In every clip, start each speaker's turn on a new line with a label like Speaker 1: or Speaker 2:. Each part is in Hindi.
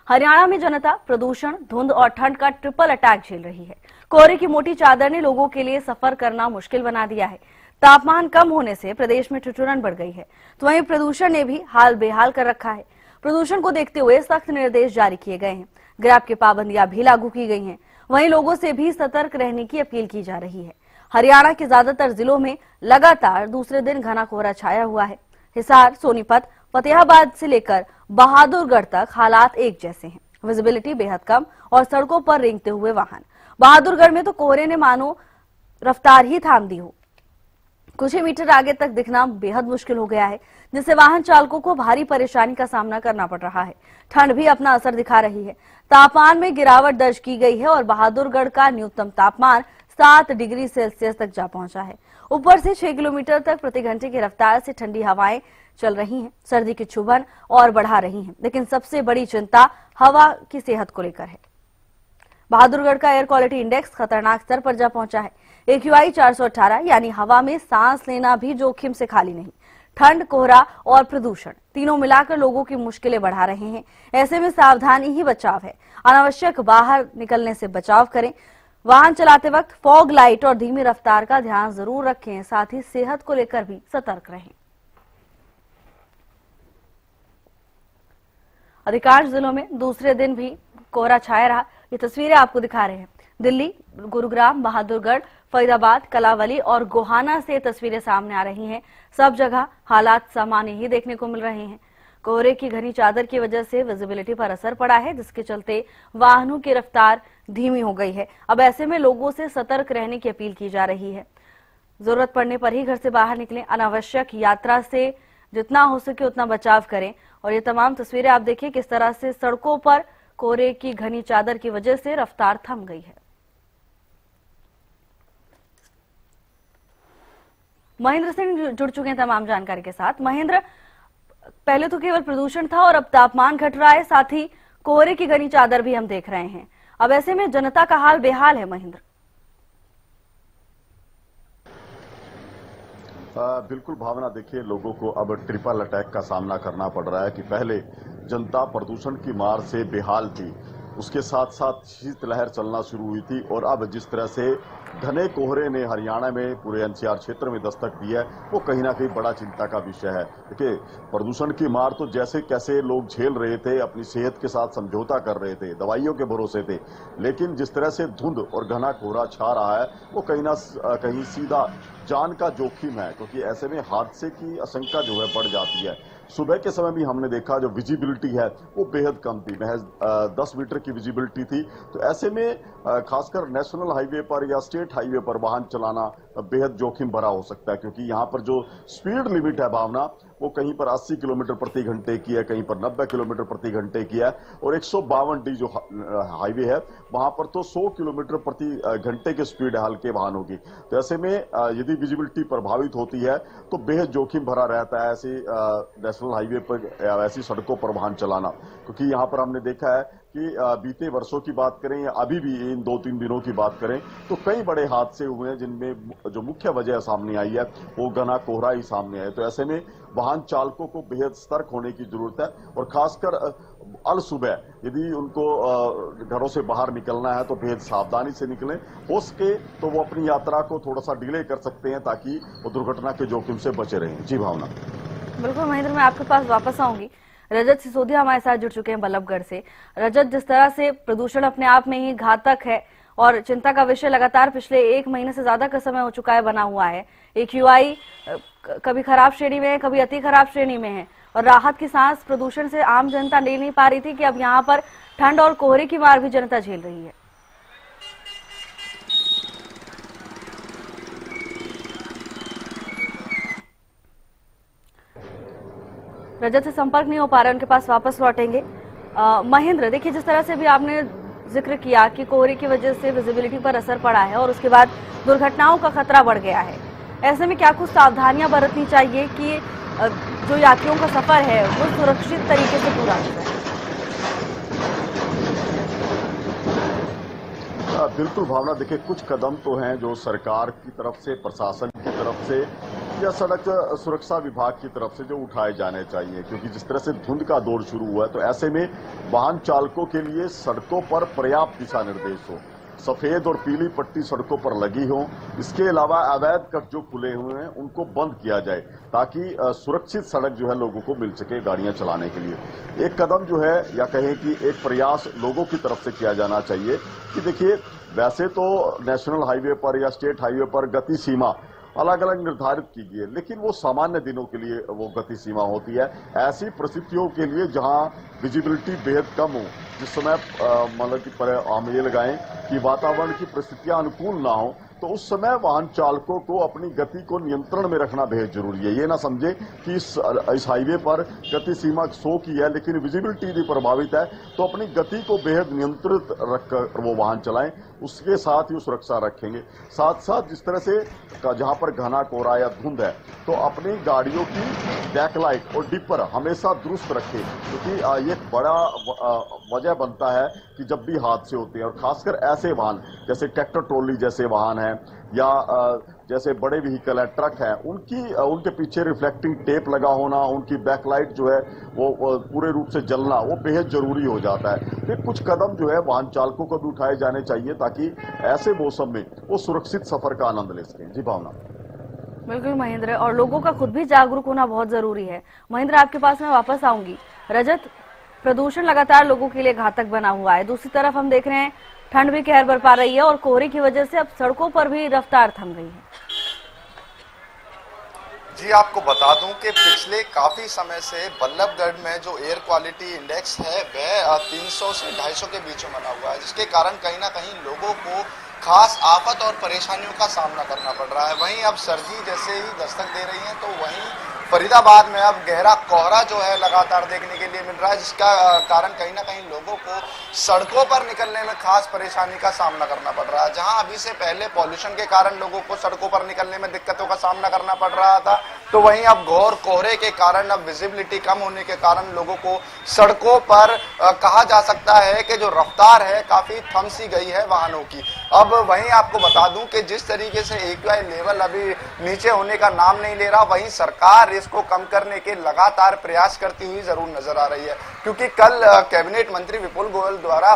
Speaker 1: हरियाणा में जनता प्रदूषण, धुंध और ठंड का ट्रिपल अटैक झेल रही है। कोहरे की मोटी चादर ने लोगों के लिए सफर करना मुश्किल बना दिया है। तापमान कम होने से प्रदेश में ठिठुरन बढ़ गई है, तो वहीं प्रदूषण ने भी हाल बेहाल कर रखा है। प्रदूषण को देखते हुए सख्त निर्देश जारी किए गए हैं। ग्रैब की पाबंदियां भी लागू की गई हैं। वहीं लोगों से भी सतर्क रहने की अपील की जा रही है। हरियाणा के ज्यादातर जिलों में लगातार दूसरे दिन घना कोहरा छाया हुआ है। हिसार, सोनीपत, फतेहाबाद से लेकर बहादुरगढ़ तक हालात एक जैसे हैं। विजिबिलिटी बेहद कम और सड़कों पर रेंगते हुए वाहन। बहादुरगढ़ में तो कोहरे ने मानो रफ्तार ही थाम दी हो। कुछ ही मीटर आगे तक दिखना बेहद मुश्किल हो गया है, जिससे वाहन चालकों को भारी परेशानी का सामना करना पड़ रहा है। ठंड भी अपना असर दिखा रही है। तापमान में गिरावट दर्ज की गई है और बहादुरगढ़ का न्यूनतम तापमान 7 डिग्री सेल्सियस तक जा पहुंचा है। ऊपर से 6 किलोमीटर तक प्रति घंटे की रफ्तार से ठंडी हवाएं चल रही हैं। सर्दी की चुभन और बढ़ा रही है, लेकिन सबसे बड़ी चिंता हवा की सेहत को लेकर है। बहादुरगढ़ का एयर क्वालिटी इंडेक्स खतरनाक स्तर पर जा पहुंचा है। AQI 418, यानी हवा में सांस लेना भी जोखिम से खाली नहीं। ठंड, कोहरा और प्रदूषण तीनों मिलाकर लोगों की मुश्किलें बढ़ा रहे हैं। ऐसे में सावधानी ही बचाव है। अनावश्यक बाहर निकलने से बचाव करें। वाहन चलाते वक्त फॉग लाइट और धीमी रफ्तार का ध्यान जरूर रखें। साथ ही सेहत को लेकर भी सतर्क रहें। अधिकांश जिलों में दूसरे दिन भी कोहरा छाया रहा। ये तस्वीरें आपको दिखा रहे हैं। दिल्ली, गुरुग्राम, बहादुरगढ़, फरीदाबाद, कलावली और गोहाना से तस्वीरें सामने आ रही हैं। सब जगह हालात सामान्य ही देखने को मिल रहे हैं। कोहरे की घनी चादर की वजह से विजिबिलिटी पर असर पड़ा है, जिसके चलते वाहनों की रफ्तार धीमी हो गई है। अब ऐसे में लोगों से सतर्क रहने की अपील की जा रही है। जरूरत पड़ने पर ही घर से बाहर निकलें। अनावश्यक यात्रा से जितना हो सके उतना बचाव करें। और ये तमाम तस्वीरें आप देखिए किस तरह से सड़कों पर कोहरे की घनी चादर की वजह से रफ्तार थम गई है। महेंद्र सिंह जुड़ चुके हैं तमाम जानकारी के साथ। महेंद्र, पहले तो केवल प्रदूषण था और अब तापमान घट रहा है, साथ ही कोहरे की घनी चादर भी हम देख रहे हैं। अब ऐसे में जनता का हाल बेहाल है। महेंद्र,
Speaker 2: बिल्कुल भावना, देखिए लोगों को अब ट्रिपल अटैक का सामना करना पड़ रहा है कि पहले जनता प्रदूषण की मार से बेहाल थी, उसके साथ साथ शीतलहर चलना शुरू हुई थी और अब जिस तरह से घने कोहरे ने हरियाणा में पूरे NCR क्षेत्र में दस्तक दी है, वो कहीं ना कहीं बड़ा चिंता का विषय है। देखिए प्रदूषण की मार तो जैसे कैसे लोग झेल रहे थे, अपनी सेहत के साथ समझौता कर रहे थे, दवाइयों के भरोसे थे, लेकिन जिस तरह से धुंध और घना कोहरा छा रहा है वो कहीं ना कहीं सीधा जान का जोखिम है, क्योंकि ऐसे में हादसे की आशंका जो है बढ़ जाती है। सुबह के समय भी हमने देखा जो विजिबिलिटी है वो बेहद कम थी, महज 10 मीटर की विजिबिलिटी थी। तो ऐसे में खासकर नेशनल हाईवे पर या स्टेट हाईवे पर वाहन चलाना बेहद जोखिम भरा हो सकता है, क्योंकि यहाँ पर जो स्पीड लिमिट है भावना, वो कहीं पर 80 किलोमीटर प्रति घंटे की है, कहीं पर 90 किलोमीटर प्रति घंटे की है और 152D जो हाईवे है वहां पर तो 100 किलोमीटर प्रति घंटे की स्पीड है हल्के वाहनों की। तो ऐसे में यदि विजिबिलिटी प्रभावित होती है तो बेहद जोखिम भरा रहता है ऐसे नेशनल हाईवे पर या ऐसी सड़कों पर वाहन चलाना, क्योंकि यहाँ पर हमने देखा है कि बीते वर्षों की बात करें या अभी भी इन 2-3 दिनों की बात करें तो कई बड़े हादसे हुए हैं, जिनमें जो मुख्य वजह सामने आई है वो घना कोहरा ही सामने है। तो ऐसे में वाहन चालकों को बेहद सतर्क होने की जरूरत है और खासकर अल सुबह यदि उनको घरों से बाहर निकलना है तो बेहद सावधानी से निकलें। हो सके तो वो अपनी यात्रा को थोड़ा सा डिले कर सकते हैं ताकि वो दुर्घटना के जोखिम से बचे रहें। जी भावना।
Speaker 1: बिल्कुल महेंद्र, मैं आपके पास वापस आऊंगी। रजत सिसोदिया हमारे साथ जुड़ चुके हैं बल्लभगढ़ से। रजत, जिस तरह से प्रदूषण अपने आप में ही घातक है और चिंता का विषय लगातार पिछले 1 महीने से ज्यादा का समय हो चुका है बना हुआ है। AQI कभी खराब श्रेणी में है, कभी अति खराब श्रेणी में है और राहत की सांस प्रदूषण से आम जनता ले नहीं पा रही थी कि अब यहाँ पर ठंड और कोहरे की मार भी जनता झेल रही है। रजत से संपर्क नहीं हो पा रहा है, उनके पास वापस लौटेंगे। महेंद्र, देखिए जिस तरह से भी आपने जिक्र किया कि कोहरे की वजह से विजिबिलिटी पर असर पड़ा है और उसके बाद दुर्घटनाओं का खतरा बढ़ गया है, ऐसे में क्या कुछ सावधानियां बरतनी चाहिए कि जो यात्रियों का सफर है वो सुरक्षित तरीके से पूरा हो जाए?
Speaker 2: बिल्कुल भावना, देखिए कुछ कदम तो हैं जो सरकार की तरफ से, प्रशासन की तरफ से या सड़क सुरक्षा विभाग की तरफ से जो उठाए जाने चाहिए, क्योंकि जिस तरह से धुंध का दौर शुरू हुआ है तो ऐसे में वाहन चालकों के लिए सड़कों पर पर्याप्त दिशा निर्देश हो, सफेद और पीली पट्टी सड़कों पर लगी हो। इसके अलावा अवैध कट जो खुले हुए हैं उनको बंद किया जाए ताकि सुरक्षित सड़क जो है लोगों को मिल सके गाड़ियां चलाने के लिए। एक कदम जो है या कहें कि एक प्रयास लोगों की तरफ से किया जाना चाहिए कि देखिए, वैसे तो नेशनल हाईवे पर या स्टेट हाईवे पर गति सीमा अलग अलग निर्धारित की गई है, लेकिन वो सामान्य दिनों के लिए वो गति सीमा होती है। ऐसी परिस्थितियों के लिए जहां विजिबिलिटी बेहद कम हो, जिस समय मतलब कि हम ये लगाएं कि वातावरण की परिस्थितियां अनुकूल ना हो, तो उस समय वाहन चालकों को अपनी गति को नियंत्रण में रखना बेहद जरूरी है। ये ना समझे कि इस हाईवे पर गति सीमा 100 की है लेकिन विजिबिलिटी भी प्रभावित है, तो अपनी गति को बेहद नियंत्रित रखकर वो वाहन चलाएं। उसके साथ ही सुरक्षा रखेंगे। साथ साथ जिस तरह से जहां पर घना कोहरा या धुंध है तो अपनी गाड़ियों की बैकलाइट और डिपर हमेशा दुरुस्त रखें, क्योंकि ये बड़ा वजह बनता है कि जब भी हादसे होते हैं, और खासकर ऐसे वाहन जैसे ट्रैक्टर ट्रॉली जैसे वाहन हैं या जैसे बड़े व्हीकल है, ट्रक है, उनके पीछे रिफ्लेक्टिंग टेप लगा होना, उनकी बैकलाइट जो है वो पूरे रूप से जलना वो बेहद जरूरी हो जाता है। फिर कुछ कदम जो है वाहन चालकों को भी उठाए जाने चाहिए ताकि ऐसे मौसम में वो सुरक्षित सफर का आनंद ले सकें। जी भावना।
Speaker 1: बिल्कुल महेंद्र, और लोगों का खुद भी जागरूक होना बहुत जरूरी है। महेंद्र, आपके पास मैं वापस आऊंगी। रजत, प्रदूषण लगातार लोगों के लिए घातक बना हुआ है, दूसरी तरफ हम देख रहे हैं ठंड भी कहर बरपा रही है और कोहरे की वजह से अब सड़कों पर भी रफ्तार थम गई है।
Speaker 3: जी, आपको बता दूं कि पिछले काफी समय से बल्लभगढ़ में जो एयर क्वालिटी इंडेक्स है वह 300 से 250 के बीच में बना हुआ है, जिसके कारण कहीं ना कहीं लोगों को खास आफत और परेशानियों का सामना करना पड़ रहा है। वहीं अब सर्दी जैसे ही दस्तक दे रही है तो वहीं फरीदाबाद में अब गहरा कोहरा जो है लगातार देखने के लिए मिल रहा है, जिसका कारण कहीं ना कहीं लोगों को सड़कों पर निकलने में खास परेशानी का सामना करना पड़ रहा है। जहां अभी से पहले पॉल्यूशन के कारण लोगों को सड़कों पर निकलने में दिक्कतों का सामना करना पड़ रहा था, तो वहीं अब घोर कोहरे के कारण, अब विजिबिलिटी कम होने के कारण लोगों को सड़कों पर कहा जा सकता है कि जो रफ्तार है काफी थम सी गई है वाहनों की। अब वहीं आपको बता दूं कि जिस तरीके से AQI लेवल अभी नीचे होने का नाम नहीं ले रहा, वहीं सरकार इसको कम करने के लगातार प्रयास करती हुई जरूर नजर आ रही है, क्योंकि कल कैबिनेट मंत्री विपुल गोयल द्वारा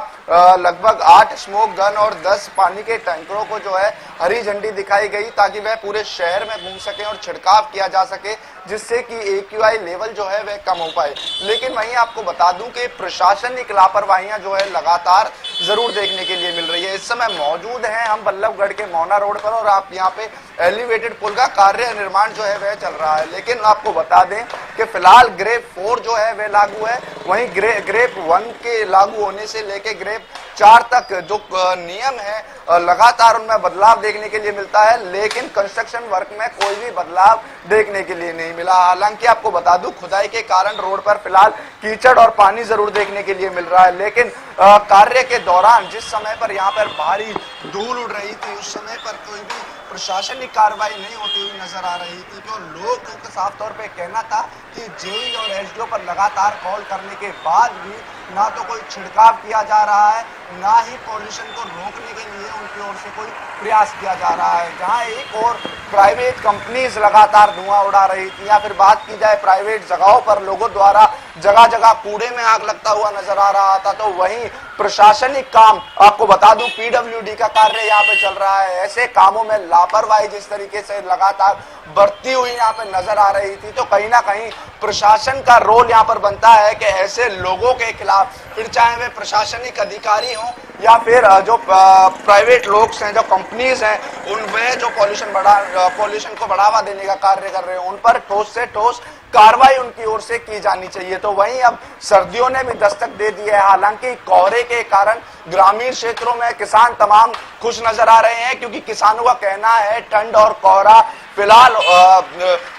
Speaker 3: लगभग 8 स्मोक गन और 10 पानी के टैंकरों को जो है हरी झंडी दिखाई गई ताकि वह पूरे शहर में घूम सके और छिड़काव किया जा सके, जिससे कि AQI लेवल जो है वह कम हो पाए। लेकिन वहीं आपको बता दूं कि प्रशासनिक लापरवाहियां जो है लगातार जरूर देखने के लिए मिल रही है। इस समय मौजूद हैं हम बल्लभगढ़ के मोना रोड पर और आप यहाँ पे एलिवेटेड पुल का कार्य निर्माण जो है वह चल रहा है, लेकिन आपको बता दें कि फिलहाल ग्रेप 4 जो है वह लागू है, वहीं ग्रेप 1 के लागू होने से लेके ग्रेप 4 तक जो नियम है लगातार उनमें बदलाव देखने के लिए मिलता है, लेकिन कंस्ट्रक्शन वर्क में कोई भी बदलाव देखने के लिए नहीं मिला। हालांकि आपको बता दूं खुदाई के कारण रोड पर फिलहाल कीचड़ और पानी जरूर देखने के लिए मिल रहा है, लेकिन कार्य के दौरान जिस समय पर यहाँ पर भारी धूल उड़ रही थी उस समय पर कोई भी प्रशासनिक कार्रवाई नहीं होती हुई नजर आ रही थी। तो लोगों का साफ तौर पे कहना था कि जेई और एसडीओ पर लगातार कॉल करने के बाद भी ना तो कोई छिड़काव किया जा रहा है, ना ही पॉल्यूशन को रोकने के लिए उनकी ओर से कोई प्रयास किया जा रहा है। जहां एक और प्राइवेट कंपनीज लगातार धुआं उड़ा रही थी, या फिर बात की जाए प्राइवेट जगहों पर लोगों द्वारा जगह जगह कूड़े में आग लगता हुआ नजर आ रहा था, तो वहीं प्रशासनिक काम, आपको बता दूं PWD का कार्य यहाँ पे चल रहा है। ऐसे कामों में लापरवाही जिस तरीके से लगातार बढ़ती हुई यहाँ पे नजर आ रही थी, तो कहीं ना कहीं प्रशासन का रोल यहाँ पर बनता है कि ऐसे लोगों के खिलाफ, फिर चाहे वे प्रशासनिक अधिकारी हों या फिर जो प्राइवेट लोग हैं, जो कंपनीज हैं, उनमें जो पॉल्यूशन को बढ़ावा देने का कार्य कर रहे हैं, उन पर ठोस से ठोस कार्रवाई उनकी ओर से की जानी चाहिए। तो वहीं अब सर्दियों ने भी दस्तक दे दी है। हालांकि कोहरे के कारण ग्रामीण क्षेत्रों में किसान तमाम खुश नजर आ रहे हैं, क्योंकि किसानों का कहना है ठंड और कोहरा फिलहाल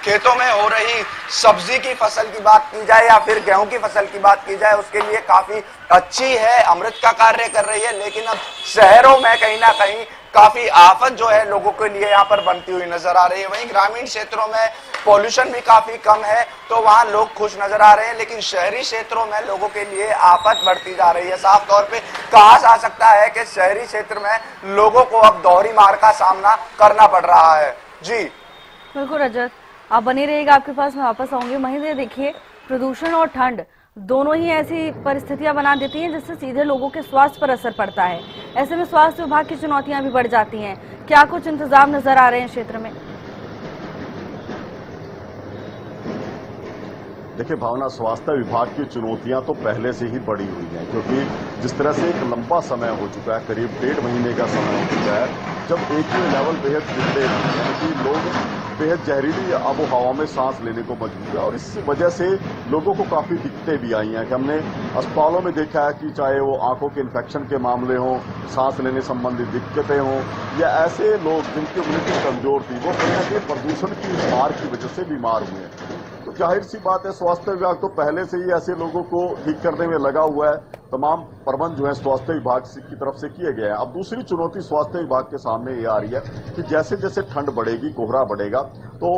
Speaker 3: खेतों में हो रही सब्जी की फसल की बात की जाए या फिर गेहूं की फसल की बात की जाए उसके लिए काफी अच्छी है, अमृत का कार्य कर रही है। लेकिन अब शहरों में कहीं ना कहीं काफी आफत जो है लोगों के लिए यहाँ पर बनती हुई नजर आ रही है। वहीं ग्रामीण क्षेत्रों में पॉल्यूशन भी काफी कम है, तो वहां लोग खुश नजर आ रहे हैं, लेकिन शहरी क्षेत्रों में लोगों के लिए आफत बढ़ती जा रही है। साफ तौर पे कहा जा सकता है कि शहरी क्षेत्र में लोगों को अब दोहरी मार का सामना करना पड़ रहा है। जी
Speaker 1: बिल्कुल रजत, आप बने रहिएगा, आपके पास मैं वापस आऊंगी। महेंद्र, देखिए प्रदूषण और ठंड दोनों ही ऐसी परिस्थितियां बना देती हैं जिससे सीधे लोगों के स्वास्थ्य पर असर पड़ता है। ऐसे में स्वास्थ्य विभाग की चुनौतियां भी बढ़ जाती हैं। क्या कुछ इंतजाम नजर आ रहे हैं क्षेत्र में?
Speaker 2: देखिए भावना, स्वास्थ्य विभाग की चुनौतियां तो पहले से ही बढ़ी हुई हैं, क्योंकि जिस तरह से एक लंबा समय हो चुका है, करीब 1.5 महीने का समय हो चुका है, जब एक ही लेवल बेहद गिरते हैं, यानी कि लोग बेहद जहरीली आबो हवा में सांस लेने को मजबूर है। और इस वजह से लोगों को काफी दिक्कतें भी आई हैं कि हमने अस्पतालों में देखा है कि चाहे वो आंखों के इन्फेक्शन के मामले हों, सांस लेने संबंधी दिक्कतें हों, या ऐसे लोग जिनकी इम्यूनिटी कमजोर थी, वो कहीं ना कहीं प्रदूषण की मार की वजह से बीमार हुए हैं। तो जाहिर सी बात है, स्वास्थ्य विभाग तो पहले से ही ऐसे लोगों को ठीक करने में लगा हुआ है। तमाम प्रबंध जो है स्वास्थ्य विभाग की तरफ से किए गए हैं। अब दूसरी चुनौती स्वास्थ्य विभाग के सामने ये आ रही है कि जैसे जैसे ठंड बढ़ेगी, कोहरा बढ़ेगा, तो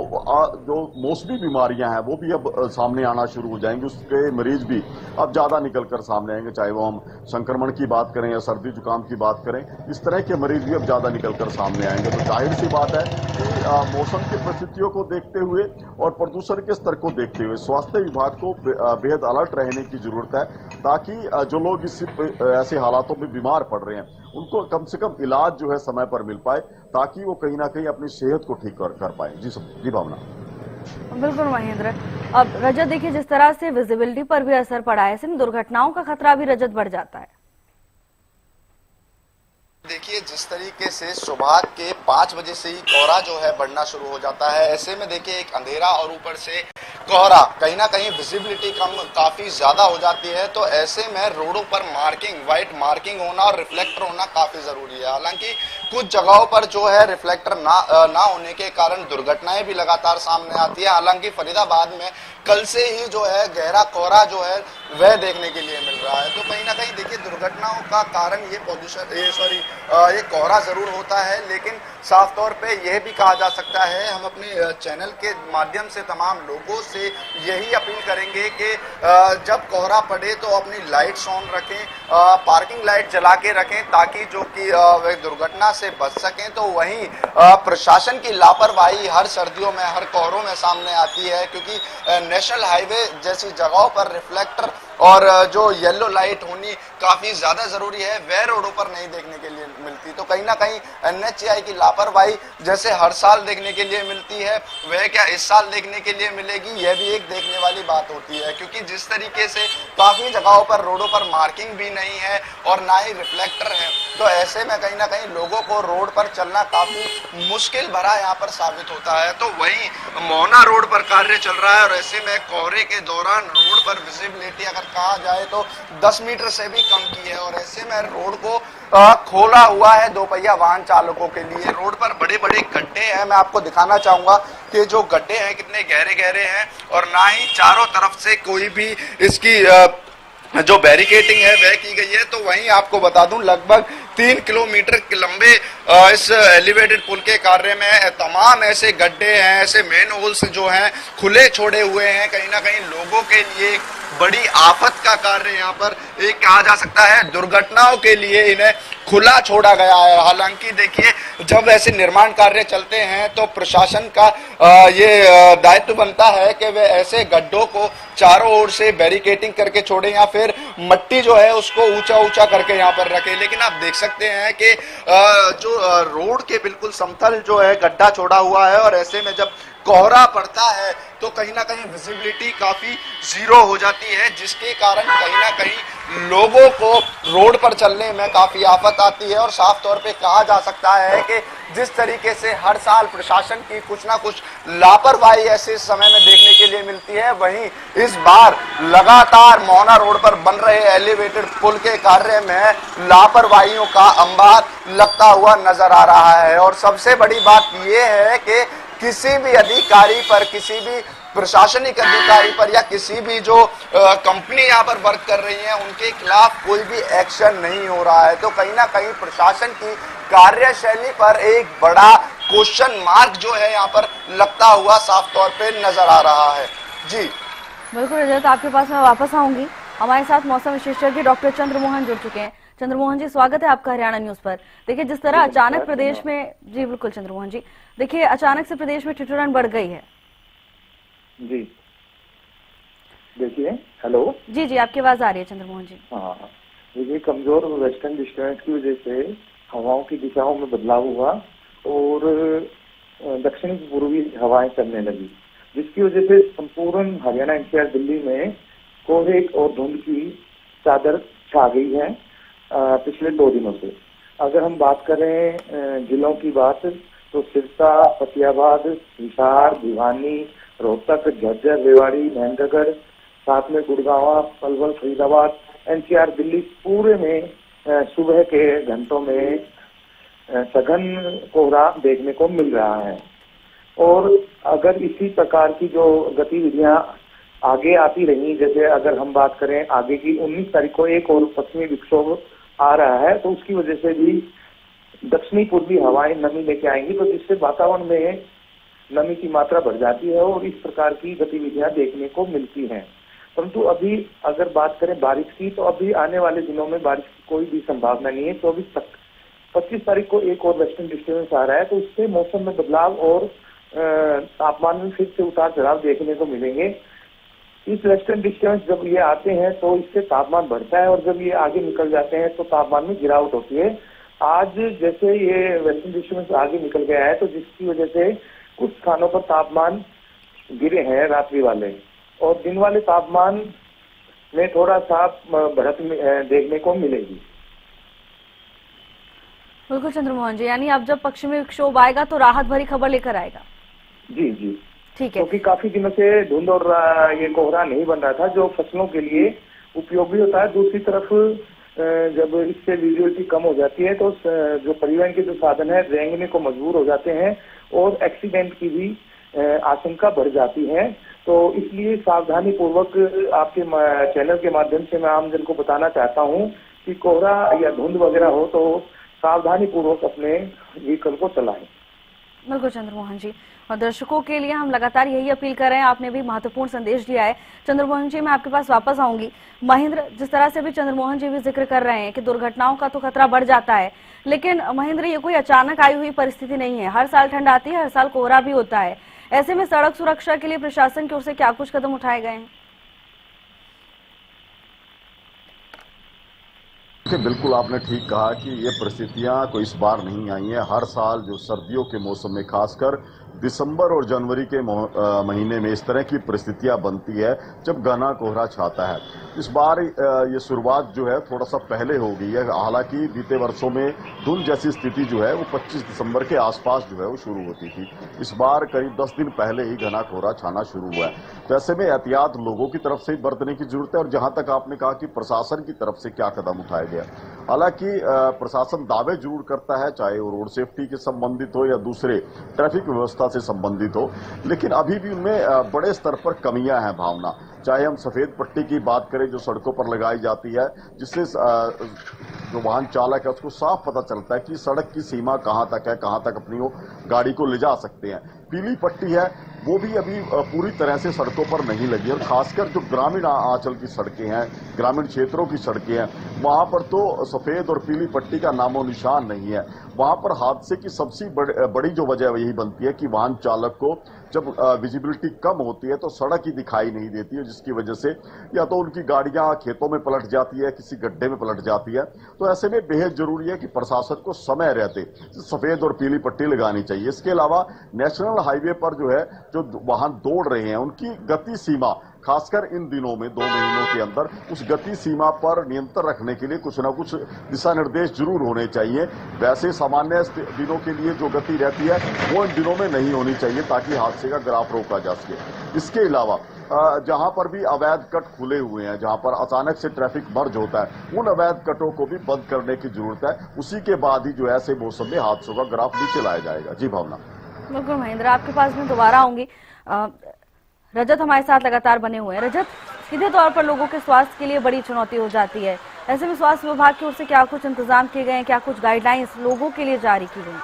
Speaker 2: जो मौसमी बीमारियां हैं वो भी अब सामने आना शुरू हो जाएंगी। उसके मरीज भी अब ज्यादा निकल कर सामने आएंगे, चाहे वो हम संक्रमण की बात करें या सर्दी जुकाम की बात करें, इस तरह के मरीज भी अब ज्यादा निकल कर सामने आएंगे। तो जाहिर सी बात है कि मौसम की परिस्थितियों को देखते हुए और प्रदूषण के स्तर को देखते हुए स्वास्थ्य विभाग को बेहद अलर्ट रहने की जरूरत है, ताकि जो लोग इस ऐसे हालातों में बीमार पड़ रहे हैं उनको कम से कम इलाज जो है समय पर मिल पाए, ताकि वो कहीं ना कहीं अपनी सेहत को ठीक कर पाए। जी भावना।
Speaker 1: बिल्कुल महेंद्र। अब रजत, देखिए जिस तरह से विजिबिलिटी पर भी असर पड़ा है, ऐसे में दुर्घटनाओं का खतरा भी रजत बढ़ जाता है।
Speaker 3: देखिए जिस तरीके से सुबह के 5 बजे से ही कोहरा जो है बढ़ना शुरू हो जाता है, ऐसे में देखिए एक अंधेरा और ऊपर से कोहरा, कहीं ना कहीं विजिबिलिटी काफी ज्यादा हो जाती है। तो ऐसे में रोडों पर मार्किंग, व्हाइट मार्किंग होना और रिफ्लेक्टर होना काफी जरूरी है। हालांकि कुछ जगहों पर जो है रिफ्लेक्टर ना होने के कारण दुर्घटनाएं भी लगातार सामने आती है। हालांकि फरीदाबाद में कल से ही जो है गहरा कोहरा जो है वह देखने के लिए मिल रहा है। तो कहीं ना कहीं देखिए दुर्घटनाओं का कारण ये कोहरा जरूर होता है, लेकिन साफ तौर पे यह भी कहा जा सकता है, हम अपने चैनल के माध्यम से तमाम लोगों से यही अपील करेंगे कि जब कोहरा पड़े तो अपनी लाइट्स ऑन रखें, पार्किंग लाइट जला के रखें, ताकि जो कि वे दुर्घटना से बच सकें। तो वहीं प्रशासन की लापरवाही हर सर्दियों में, हर कोहरों में सामने आती है, क्योंकि नेशनल हाईवे जैसी जगहों पर रिफ्लेक्टर और जो येलो लाइट होनी काफी ज्यादा जरूरी है, वह रोडों पर नहीं देखने के लिए मिलती। तो कहीं ना कहीं NHAI की लापरवाही जैसे हर साल देखने के लिए मिलती है, वह क्या इस साल देखने के लिए मिलेगी, यह भी एक देखने वाली बात होती है। क्योंकि जिस तरीके से काफी जगहों पर रोडों पर मार्किंग भी नहीं है और ना ही रिफ्लेक्टर है, तो ऐसे में कहीं ना कहीं लोगों को रोड पर चलना काफी मुश्किल भरा यहाँ पर साबित होता है। तो वहीं मोहना रोड पर कार्य चल रहा है और ऐसे में कोहरे के दौरान रोड पर विजिबिलिटी अगर कहा जाए तो 10 मीटर से भी कम की है। और ऐसे में रोड को खोला हुआ है दोपहिया वाहन चालकों के लिए। रोड पर बड़े बड़े गड्ढे हैं, मैं आपको दिखाना चाहूंगा कि जो गड्ढे हैं कितने गहरे गहरे हैं, और ना ही चारों तरफ से कोई भी इसकी जो बैरिकेटिंग है वह की गई है। तो वहीं आपको बता दूं लगभग 3 किलोमीटर के लंबे इस एलिवेटेड पुल के कार्य में तमाम ऐसे गड्ढे हैं, ऐसे मेन होल्स जो हैं खुले छोड़े हुए हैं। कहीं ना कहीं लोगों के लिए बड़ी आफत का कार्य यहाँ पर एक कहा जा सकता है, दुर्घटनाओं के लिए इन्हें खुला छोड़ा गया है। हालांकि देखिए जब ऐसे निर्माण कार्य चलते हैं तो प्रशासन का ये दायित्व बनता है कि वे ऐसे गड्ढों को चारों ओर से बैरिकेटिंग करके छोड़े या फिर मट्टी जो है उसको ऊंचा ऊंचा करके यहाँ पर रखे। लेकिन आप देख सकते हैं कि जो रोड के बिल्कुल समतल जो है गड्ढा छोड़ा हुआ है, और ऐसे में जब कोहरा पड़ता है तो कहीं ना कहीं विजिबिलिटी काफी जीरो हो जाती है, जिसके कारण कहीं ना कहीं लोगों को रोड पर चलने में काफी आफत आती है। और साफ तौर पे कहा जा सकता है कि जिस तरीके से हर साल प्रशासन की कुछ ना कुछ लापरवाही ऐसे समय में देखने के लिए मिलती है, वहीं इस बार लगातार मोहना रोड पर बन रहे एलिवेटेड पुल के कार्य में लापरवाहियों का अंबार लगता हुआ नजर आ रहा है। और सबसे बड़ी बात यह है कि किसी भी अधिकारी पर, किसी भी प्रशासनिक अधिकारी पर या किसी भी जो कंपनी यहाँ पर वर्क कर रही है उनके खिलाफ कोई भी एक्शन नहीं हो रहा है। तो कहीं ना कहीं प्रशासन की कार्यशैली पर एक बड़ा क्वेश्चन मार्क जो है यहाँ पर लगता हुआ साफ तौर पे नजर आ रहा है। जी
Speaker 1: बिल्कुल रजत, आपके पास मैं वापस आऊंगी। हमारे साथ मौसम विशेषज्ञ डॉक्टर चंद्रमोहन जुड़ चुके हैं। चंद्रमोहन जी, स्वागत है आपका हरियाणा न्यूज पर। देखिए जिस तरह अचानक प्रदेश में, जी बिल्कुल चंद्रमोहन जी, देखिए अचानक से प्रदेश में ठिठुरन बढ़ गई है।
Speaker 4: जी देखिए, हेलो।
Speaker 1: जी जी, आपकी आवाज आ रही है चंद्रमोहन जी।
Speaker 4: हाँ, देखिए, कमजोर वेस्टर्न डिस्टर्बेंस की वजह से हवाओं की दिशाओं में बदलाव हुआ और दक्षिणी पूर्वी हवाएं चलने लगी, जिसकी वजह से संपूर्ण हरियाणा, एनसीआर, दिल्ली में कोहरे और धुंध की चादर छा गई है पिछले 2 दिनों से। अगर हम बात करें जिलों की बात, तो सिरसा, फतेहाबाद, हिसार, भिवानी, रोहतक, झज्जर, रेवाड़ी, महेंद्रगढ़, साथ में गुड़गांव, पलवल, फरीदाबाद, एनसीआर, दिल्ली पूरे में सुबह के घंटों में सघन कोहरा देखने को मिल रहा है। और अगर इसी प्रकार की जो गतिविधियां आगे आती रही, जैसे अगर हम बात करें आगे की 19 तारीख को एक और पश्चिमी विक्षोभ आ रहा है, तो उसकी वजह से भी दक्षिणी पूर्वी हवाएं नमी लेके आएंगी, तो जिससे वातावरण में नमी की मात्रा बढ़ जाती है और इस प्रकार की गतिविधियां देखने को मिलती हैं। परंतु अभी अगर बात करें बारिश की, तो अभी आने वाले दिनों में बारिश की कोई भी संभावना नहीं है। 25 तारीख को एक और वेस्टर्न डिस्टर्बेंस आ रहा है, तो उससे मौसम में बदलाव और तापमान में फिर से उतार चढ़ाव देखने को मिलेंगे। इस वेस्टर्न डिस्टर्बेंस जब ये आते हैं तो इससे तापमान बढ़ता है और जब ये आगे निकल जाते हैं तो तापमान में गिरावट होती है। आज जैसे ये वेस्टर्न डिस्टर्बेंस आगे निकल गया है, तो जिसकी वजह से कुछ स्थानों पर तापमान गिरे हैं रात्रि वाले, और दिन वाले तापमान में थोड़ा सा बढ़त देखने को मिलेगी।
Speaker 1: बिल्कुल चंद्रमोहन जी, यानी अब जब पश्चिमी विक्षोभ आएगा तो राहत भरी खबर लेकर आएगा।
Speaker 4: जी जी,
Speaker 1: ठीक है,
Speaker 4: क्योंकि काफी दिनों से धुंध और ये कोहरा नहीं बन रहा था, जो फसलों के लिए उपयोगी होता है। दूसरी तरफ जब इससे विजिबिलिटी कम हो जाती है, तो जो परिवहन के जो साधन है रेंगने को मजबूर हो जाते हैं और एक्सीडेंट की भी आशंका बढ़ जाती है। तो इसलिए सावधानी पूर्वक आपके चैनल के माध्यम से मैं आमजन को बताना चाहता हूँ कि कोहरा या धुंध वगैरह हो तो सावधानी पूर्वक अपने व्हीकल को चलाएं।
Speaker 1: बिल्कुल चंद्रमोहन जी, और दर्शकों के लिए हम लगातार यही अपील कर रहे हैं। आपने भी महत्वपूर्ण संदेश दिया है। चंद्रमोहन जी, मैं आपके पास वापस आऊंगी। महेंद्र, जिस तरह से भी चंद्रमोहन जी भी जिक्र कर रहे हैं कि दुर्घटनाओं का तो खतरा बढ़ जाता है, लेकिन महेंद्र, ये कोई अचानक आई हुई परिस्थिति नहीं है। हर साल ठंड आती है, हर साल कोहरा भी होता है। ऐसे में सड़क सुरक्षा के लिए प्रशासन की ओर से क्या कुछ कदम उठाए गए हैं?
Speaker 2: बिल्कुल आपने ठीक कहा कि ये परिस्थितियां कोई इस बार नहीं आई हैं। हर साल जो सर्दियों के मौसम में खासकर दिसंबर और जनवरी के महीने में इस तरह की परिस्थितियां बनती है जब घना कोहरा छाता है। इस बार ये शुरुआत जो है थोड़ा सा पहले हो गई है। हालांकि बीते वर्षों में धुंध जैसी स्थिति जो है वो 25 दिसंबर के आसपास जो है वो शुरू होती थी। इस बार करीब 10 दिन पहले ही घना कोहरा छाना शुरू हुआ है। तो ऐसे में एहतियात लोगों की तरफ से बरतने की जरूरत है। और जहां तक आपने कहा कि प्रशासन की तरफ से क्या कदम उठाया गया, हालांकि प्रशासन दावे जरूर करता है, चाहे वो रोड सेफ्टी के संबंधित हो या दूसरे ट्रैफिक व्यवस्था से संबंधित हो, लेकिन अभी भी उनमें बड़े स्तर पर कमियां हैं भावना। चाहे हम सफेद पट्टी की बात करें जो सड़कों पर लगाई जाती है, जिससे जो वाहन चालक है उसको साफ पता चलता है कि सड़क की सीमा कहां तक है, कहां तक अपनी वो गाड़ी को ले जा सकते हैं। पीली पट्टी है वो भी अभी पूरी तरह से सड़कों पर नहीं लगी, और खासकर जो ग्रामीण आंचल की सड़कें हैं, ग्रामीण क्षेत्रों की सड़कें हैं, वहां पर तो सफेद और पीली पट्टी का नामो निशान नहीं है। वहां पर हादसे की सबसे बड़ी जो वजह यही बनती है कि वाहन चालक को जब विजिबिलिटी कम होती है तो सड़क ही दिखाई नहीं देती है, जिसकी वजह से या तो उनकी गाड़ियां खेतों में पलट जाती है, किसी गड्ढे में पलट जाती है। तो ऐसे में बेहद जरूरी है कि प्रशासन को समय रहते सफेद और पीली पट्टी लगानी चाहिए। इसके अलावा नेशनल हाईवे पर जो है जो वाहन दौड़ रहे हैं उनकी गति सीमा खासकर इन दिनों में 2 महीनों के अंदर उस गति सीमा पर नियंत्रण रखने के लिए कुछ ना कुछ दिशा निर्देश जरूर होने चाहिए। वैसे सामान्य दिनों के लिए जो गति रहती है वो इन दिनों में नहीं होनी चाहिए ताकि हादसे का ग्राफ रोका जा सके। इसके अलावा जहां पर भी अवैध कट खुले हुए हैं, जहां पर अचानक से ट्रैफिक मर्ज होता है, उन अवैध कटों को भी बंद करने की जरूरत है। उसी के बाद ही जो ऐसे मौसम में हादसों का ग्राफ नीचे लाया जाएगा। जी भावना।
Speaker 1: बिल्कुल महेंद्र, आपके पास मैं दोबारा आऊंगी। रजत हमारे साथ लगातार बने हुए हैं। रजत, सीधे तौर पर लोगों के स्वास्थ्य के लिए बड़ी चुनौती हो जाती है। ऐसे में स्वास्थ्य विभाग की ओर से क्या कुछ इंतजाम किए गए हैं, क्या कुछ गाइडलाइंस लोगों के लिए जारी की गई?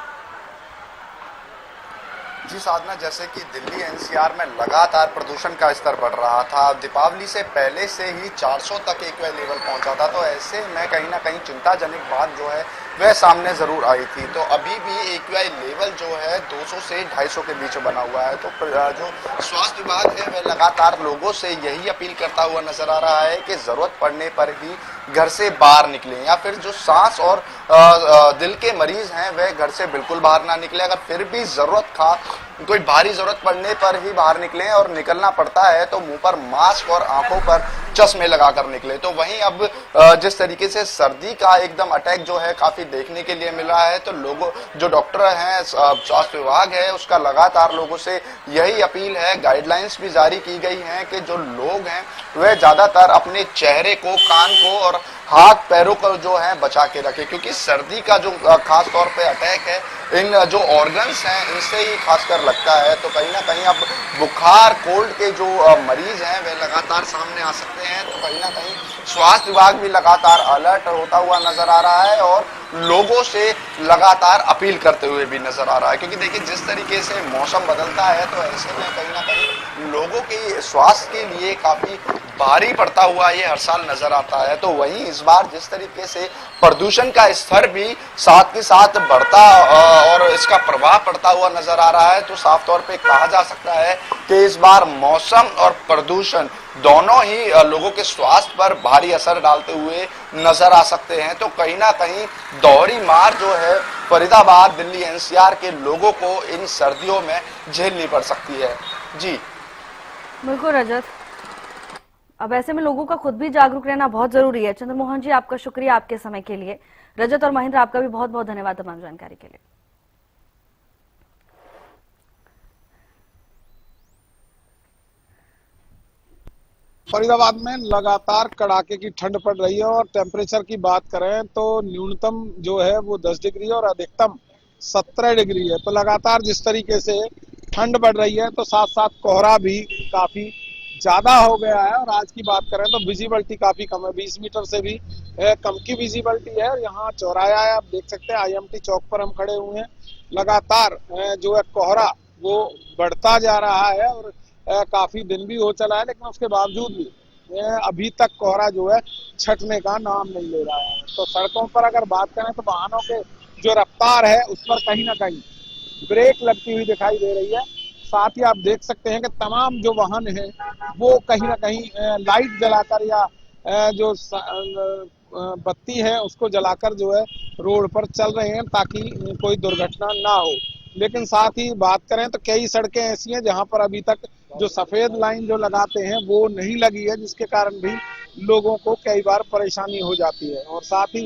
Speaker 3: जी साधना, जैसे कि दिल्ली एनसीआर में लगातार प्रदूषण का स्तर बढ़ रहा था। दीपावली से पहले से ही 400 तक एक्वे लेवल पहुंचा था। तो ऐसे में कहीं ना कहीं चिंताजनक बात जो है वह सामने जरूर आई थी। तो अभी भी AQI लेवल जो है 200 से 250 के बीच बना हुआ है। तो जो स्वास्थ्य विभाग है वह लगातार लोगों से यही अपील करता हुआ नजर आ रहा है कि जरूरत पड़ने पर ही घर से बाहर निकलें, या फिर जो सांस और दिल के मरीज हैं वह घर से बिल्कुल बाहर ना निकले। अगर फिर भी कोई भारी जरूरत पड़ने पर ही बाहर निकलें, और निकलना पड़ता है तो मुंह पर मास्क और आंखों पर चश्मे लगाकर निकले। तो वहीं अब जिस तरीके से सर्दी का एकदम अटैक जो है काफी देखने के लिए मिल रहा है, तो लोगों जो डॉक्टर हैं, स्वास्थ्य विभाग है, उसका लगातार लोगों से यही अपील है। गाइडलाइंस भी जारी की गई हैं कि जो लोग हैं वह ज्यादातर अपने चेहरे को, कान को और हाथ पैरों को जो है बचा के रखे, क्योंकि सर्दी का जो खास तौर पे अटैक है इन जो ऑर्गन्स हैं इनसे ही खासकर लगता है। तो कहीं ना कहीं अब बुखार, कोल्ड के जो मरीज हैं वे लगातार सामने आ सकते हैं। तो कहीं ना कहीं स्वास्थ्य विभाग भी लगातार अलर्ट होता हुआ नजर आ रहा है और लोगों से लगातार अपील करते हुए भी नजर आ रहा है, क्योंकि देखिए जिस तरीके से मौसम बदलता है तो ऐसे में कहीं ना कहीं लोगों के स्वास्थ्य के लिए काफी भारी पड़ता हुआ ये हर साल नजर आता है। तो वहीं इस बार जिस तरीके से प्रदूषण का स्तर भी साथ के साथ बढ़ता और इसका प्रभाव पड़ता हुआ नजर आ रहा है, तो साफ तौर पे कहा जा सकता है कि इस बार मौसम और प्रदूषण दोनों ही लोगों के स्वास्थ्य पर भारी असर डालते हुए नजर आ सकते हैं। तो कहीं ना कहीं दोहरी मार जो है फरीदाबाद, दिल्ली, NCR के लोगों को इन सर्दियों में झेलनी पड़ सकती है। जी
Speaker 1: बिल्कुल रजत, अब ऐसे में लोगों का खुद भी जागरूक रहना बहुत जरूरी है। चंद्रमोहन जी, आपका शुक्रिया आपके समय के लिए। रजत और महेंद्र, आपका भी बहुत बहुत धन्यवाद तमाम जानकारी के लिए।
Speaker 5: फरीदाबाद में लगातार कड़ाके की ठंड पड़ रही है और टेम्परेचर की बात करें तो न्यूनतम जो है वो 10 डिग्री और अधिकतम 17 डिग्री है। तो लगातार जिस तरीके से ठंड बढ़ रही है तो साथ साथ कोहरा भी काफी ज्यादा हो गया है। और आज की बात करें तो विजिबिलिटी काफी कम है, 20 मीटर से भी कम की विजिबिलिटी है। और यहाँ चौराया है, आप देख सकते हैं IMT चौक पर हम खड़े हुए हैं। लगातार जो है कोहरा वो बढ़ता जा रहा है और काफी दिन भी हो चला है, लेकिन उसके बावजूद भी अभी तक कोहरा जो है छटने का नाम नहीं ले रहा है। तो सड़कों पर अगर बात करें तो वाहनों के जो रफ्तार है उस पर कहीं ना कहीं ब्रेक लगती हुई दिखाई दे रही है। साथ ही आप देख सकते हैं कि तमाम जो वाहन हैं वो कहीं ना कहीं लाइट जलाकर या जो बत्ती है उसको जलाकर जो है रोड पर चल रहे हैं ताकि कोई दुर्घटना ना हो। लेकिन साथ ही बात करें तो कई सड़कें ऐसी हैं जहां पर अभी तक जो सफेद लाइन जो लगाते हैं वो नहीं लगी है, जिसके कारण भी लोगों को कई बार परेशानी हो जाती है। और साथ ही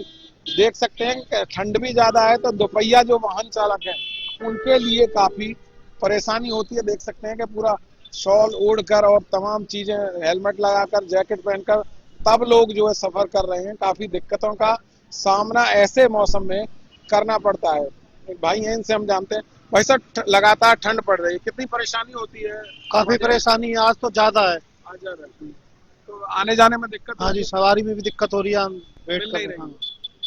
Speaker 5: देख सकते हैं कि ठंड भी ज्यादा है तो दोपहिया जो वाहन चालक हैं उनके लिए काफी परेशानी होती है। देख सकते हैं कि पूरा शॉल ओढ़कर और तमाम चीजें, हेलमेट लगाकर, जैकेट पहनकर तब लोग जो है सफर कर रहे हैं। काफी दिक्कतों का सामना ऐसे मौसम में करना पड़ता है। एक भाई हैं, इनसे हम जानते हैं। भाई साहब, लगातार ठंड पड़ रही है, कितनी परेशानी होती है?
Speaker 6: काफी परेशानी है, आज तो ज्यादा है।
Speaker 5: आज ज्यादा है। तो आने जाने में दिक्कत
Speaker 6: हाँ जी, सवारी में भी दिक्कत हो रही है, हम वेट
Speaker 5: मिल
Speaker 6: कर
Speaker 5: नहीं
Speaker 6: रहे
Speaker 5: रही।
Speaker 6: हैं।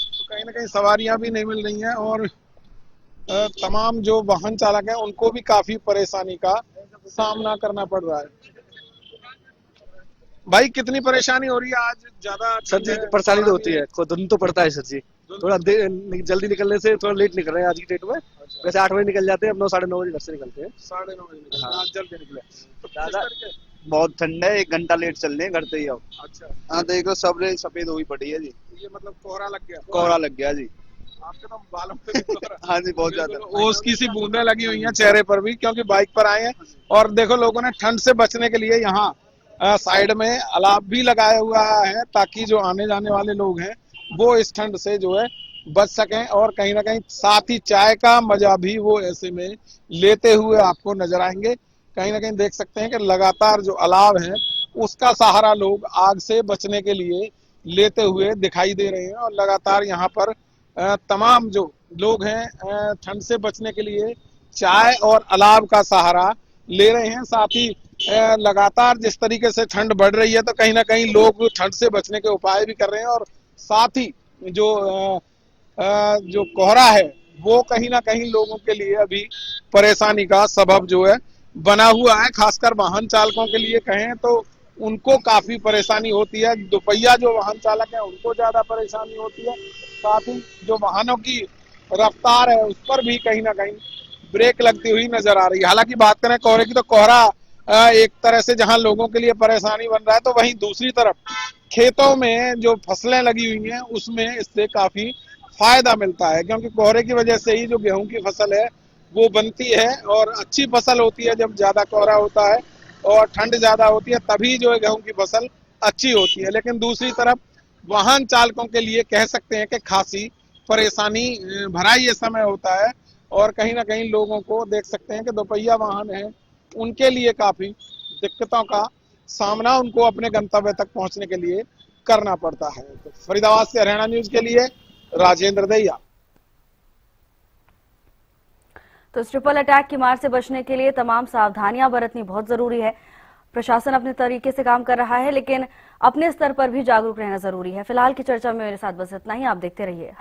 Speaker 5: तो कहीं ना कहीं सवारियां भी नहीं मिल रही हैं और तमाम जो वाहन चालक हैं उनको भी काफी परेशानी का सामना करना पड़ रहा है। भाई, कितनी परेशानी हो रही है आज? ज्यादा
Speaker 7: सर जी परेशानी तो होती है, धुंध तो पड़ता है सर जी। थोड़ा जल्दी निकलने से थोड़ा लेट निकल रहे हैं आज की डेट में। वैसे 8 बजे निकल जाते हैं, अब 9 साढ़े 9 बजे घर से निकलते हैं।
Speaker 5: 9:30 बजे
Speaker 7: हाँ।
Speaker 5: आज जल्दी निकले तो
Speaker 7: दादा,
Speaker 5: किस करके?
Speaker 7: बहुत ठंड है, 1 घंटा लेट चल रहे हैं घर से ही। अब
Speaker 5: अच्छा,
Speaker 7: हाँ देख लो, सब सफेद हुई पड़ी है जी,
Speaker 5: ये मतलब कोहरा लग गया।
Speaker 7: कोहरा लग गया जी।
Speaker 5: आपके तो बालों पे भी कोहरा।
Speaker 7: हाँ जी, बहुत ज्यादा।
Speaker 5: ओस की सी बूंदें लगी हुई हैं चेहरे पर भी, क्योंकि बाइक पर आए हैं। और देखो, लोगों ने ठंड से बचने के लिए यहाँ साइड में अलाव भी लगाया हुआ है ताकि जो आने जाने वाले लोग हैं वो इस ठंड से जो है बच सकें। और कहीं ना कहीं साथ ही चाय का मजा भी वो ऐसे में लेते हुए आपको नजर आएंगे। कहीं ना कहीं देख सकते हैं कि लगातार जो अलाव है उसका सहारा लोग आग से बचने के लिए लेते हुए दिखाई दे रहे हैं। और लगातार यहाँ पर तमाम जो लोग हैं ठंड से बचने के लिए चाय और अलाव का सहारा ले रहे हैं। साथ ही लगातार जिस तरीके से ठंड बढ़ रही है तो कहीं ना कहीं लोग ठंड से बचने के उपाय भी कर रहे हैं। और साथ ही जो कोहरा है वो कहीं ना कहीं लोगों के लिए अभी परेशानी का सबब जो है बना हुआ है। खासकर वाहन चालकों के लिए कहें तो उनको काफी परेशानी होती है। दोपहिया जो वाहन चालक है उनको ज्यादा परेशानी होती है। साथ ही जो वाहनों की रफ्तार है उस पर भी कहीं ना कहीं ब्रेक लगती हुई नजर आ रही है। हालांकि बात करें कोहरे की, तो कोहरा एक तरह से जहां लोगों के लिए परेशानी बन रहा है, तो वहीं दूसरी तरफ खेतों में जो फसलें लगी हुई हैं उसमें इससे काफी फायदा मिलता है, क्योंकि कोहरे की वजह से ही जो गेहूं की फसल है वो बनती है और अच्छी फसल होती है। जब ज्यादा कोहरा होता है और ठंड ज्यादा होती है तभी जो है गेहूं की फसल अच्छी होती है। लेकिन दूसरी तरफ वाहन चालकों के लिए कह सकते हैं कि खासी परेशानी भरा ये समय होता है और कहीं ना कहीं लोगों को देख सकते हैं कि दोपहिया वाहन है उनके लिए काफी दिक्कतों का सामना उनको अपने गंतव्य तक पहुंचने के लिए करना पड़ता है। तो फरीदाबाद से हरियाणा न्यूज के लिए राजेंद्र दैया।
Speaker 1: तो इस ट्रिपल अटैक की मार से बचने के लिए तमाम सावधानियां बरतनी बहुत जरूरी है। प्रशासन अपने तरीके से काम कर रहा है, लेकिन अपने स्तर पर भी जागरूक रहना जरूरी है। फिलहाल की चर्चा में मेरे साथ बस इतना ही। आप देखते रहिए।